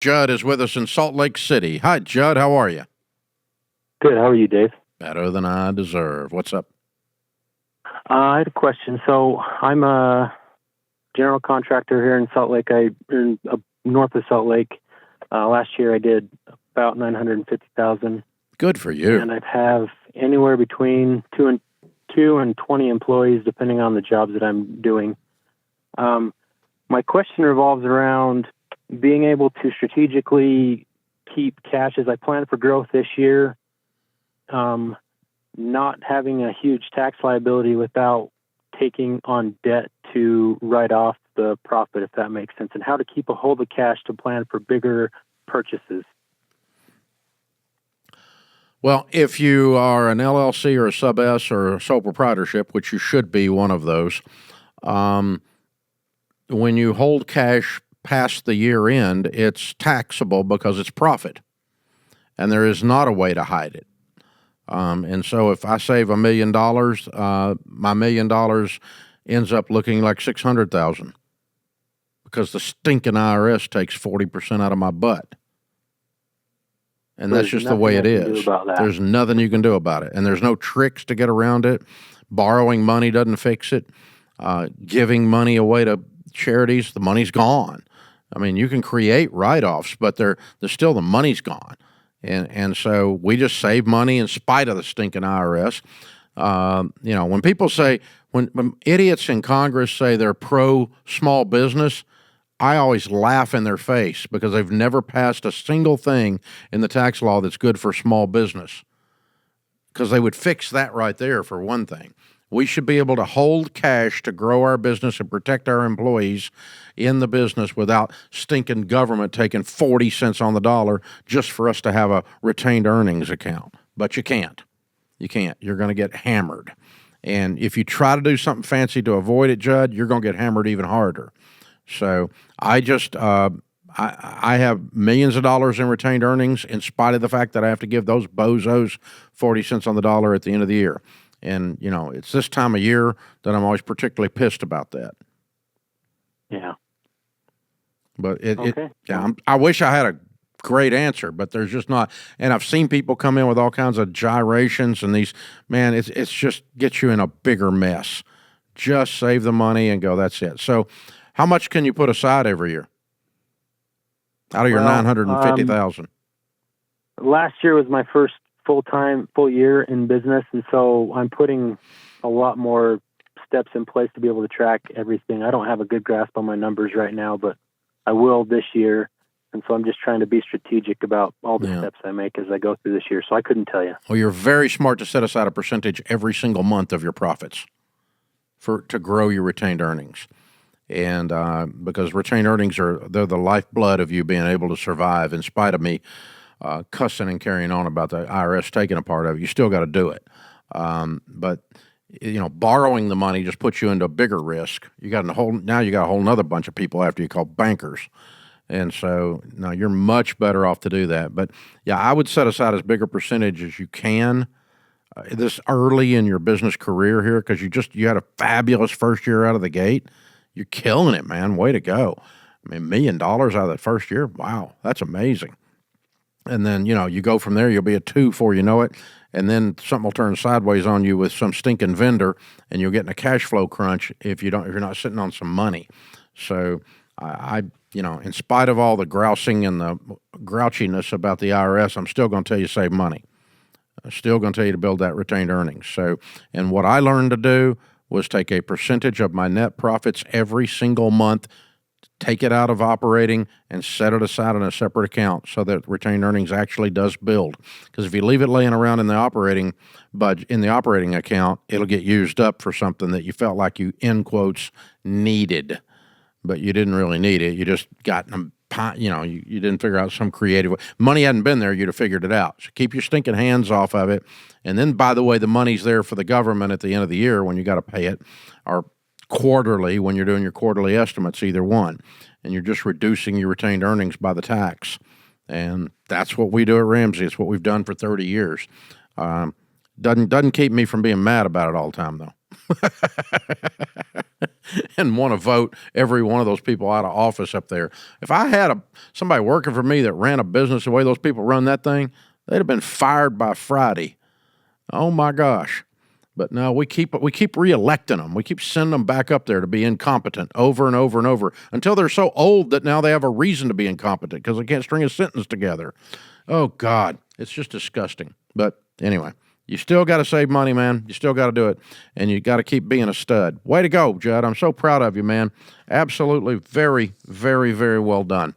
Judd is with us in Salt Lake City. Hi, Judd. How are you? Good. How are you, Dave? Better than I deserve. What's up? I had a question. So I'm a general contractor here in Salt Lake. North of Salt Lake. Last year I did about $950,000. Good for you. And I have anywhere between two and 20 employees, depending on the jobs that I'm doing. My question revolves around being able to strategically keep cash as I plan for growth this year. Not having a huge tax liability without taking on debt to write off the profit, if that makes sense, and how to keep a hold of cash to plan for bigger purchases. Well, if you are an LLC or a sub-S or a sole proprietorship, which you should be one of those, when you hold cash past the year end, it's taxable because it's profit, and there is not a way to hide it. And so if I save $1 million, my $1 million ends up looking like $600,000 because the stinking IRS takes 40% out of my butt. And that's just the way it is. There's nothing you can do about it. And there's no tricks to get around it. Borrowing money doesn't fix it. Giving money away to charities, the money's gone. I mean, you can create write-offs, but there's still the money's gone. And so we just save money in spite of the stinking IRS. When people say, when idiots in Congress say they're pro-small business, I always laugh in their face because they've never passed a single thing in the tax law that's good for small business, because they would fix that right there for one thing. We should be able to hold cash to grow our business and protect our employees in the business without stinking government taking 40 cents on the dollar just for us to have a retained earnings account. But you can't. You can't. You're going to get hammered. And if you try to do something fancy to avoid it, Judd, you're going to get hammered even harder. So I just, I have millions of dollars in retained earnings in spite of the fact that I have to give those bozos 40 cents on the dollar at the end of the year. And, it's this time of year that I'm always particularly pissed about that. Yeah. But I wish I had a great answer, but there's just not. And I've seen people come in with all kinds of gyrations and it's just gets you in a bigger mess. Just save the money and go, that's it. So how much can you put aside every year out of your $950,000? Last year was my first full year in business, and so I'm putting a lot more steps in place to be able to track everything. I don't have a good grasp on my numbers right now, but I will this year, and so I'm just trying to be strategic about all the steps I make as I go through this year, so I couldn't tell you. Well, you're very smart to set aside a percentage every single month of your profits to grow your retained earnings. And because retained earnings they're the lifeblood of you being able to survive in spite of me cussing and carrying on about the IRS taking a part of it. You still got to do it. But borrowing the money just puts you into a bigger risk. Now you got a whole nother bunch of people after you call bankers. And so now you're much better off to do that. But yeah, I would set aside as big a percentage as you can this early in your business career here, because you had a fabulous first year out of the gate. You're killing it, man. Way to go. I mean, $1 million out of that first year. Wow. That's amazing. And then, you go from there, you'll be at 2 before you know it. And then something will turn sideways on you with some stinking vendor, and you'll get in a cash flow crunch if you're not sitting on some money. So I in spite of all the grousing and the grouchiness about the IRS, I'm still going to tell you save money. I'm still going to tell you to build that retained earnings. So, and what I learned to do was take a percentage of my net profits every single month, take it out of operating, and set it aside in a separate account so that retained earnings actually does build. Because if you leave it laying around in the operating account, it'll get used up for something that you felt like you, in quotes, needed, but you didn't really need it. You just got them. You didn't figure out some creative way. Money hadn't been there, you'd have figured it out. So keep your stinking hands off of it. And then, by the way, the money's there for the government at the end of the year when you got to pay it, or quarterly when you're doing your quarterly estimates, either one. And you're just reducing your retained earnings by the tax. And that's what we do at Ramsey. It's what we've done for 30 years. Doesn't keep me from being mad about it all the time, though. and want to vote every one of those people out of office up there. If I had somebody working for me that ran a business the way those people run that thing, they'd have been fired by Friday. Oh my gosh. But no, we keep reelecting them. We keep sending them back up there to be incompetent over and over and over until they're so old that now they have a reason to be incompetent because they can't string a sentence together. Oh God, it's just disgusting. But anyway, you still got to save money, man. You still got to do it, and you got to keep being a stud. Way to go, Judd. I'm so proud of you, man. Absolutely, very, very, very well done.